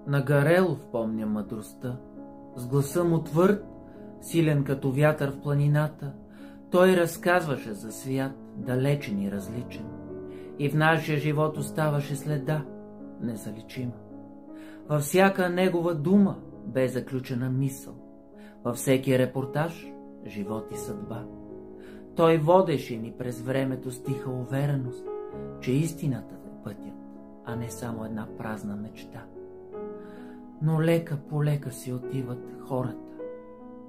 На Гарелов помня мъдростта. С гласа му твърд, силен като вятър в планината, той разказваше за свят, далечен и различен. И в нашия живот оставаше следа, незаличима. Във всяка негова дума бе заключена мисъл. Във всеки репортаж – живот и съдба. Той водеше ни през времето с тиха увереност, че истината е пътят, а не само една празна мечта. Но лека по лека си отиват хората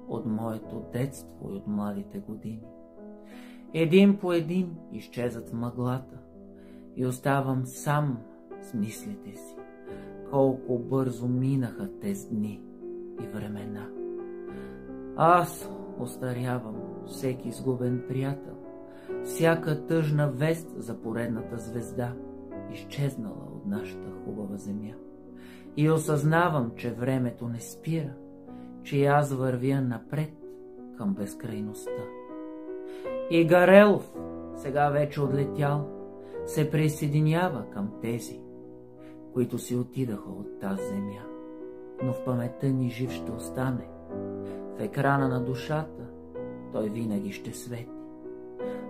от моето детство и от младите години. Един по един изчезват в мъглата и оставам сам с мислите си. Колко бързо минаха тези дни и времена. Аз остарявам, всеки изгубен приятел, всяка тъжна вест за поредната звезда, изчезнала от нашата хубава земя. И осъзнавам, че времето не спира, че аз вървя напред към безкрайността. И Гарелов, сега вече отлетял, се присъединява към тези, които си отидаха от тази земя. Но в паметта ни жив ще остане. В екрана на душата той винаги ще свети.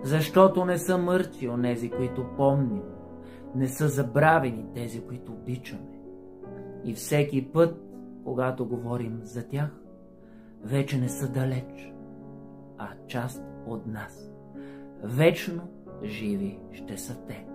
Защото не са мъртви онези, които помним, не са забравени тези, които обичаме. И всеки път, когато говорим за тях, вече не са далеч, а част от нас. Вечно живи ще са те.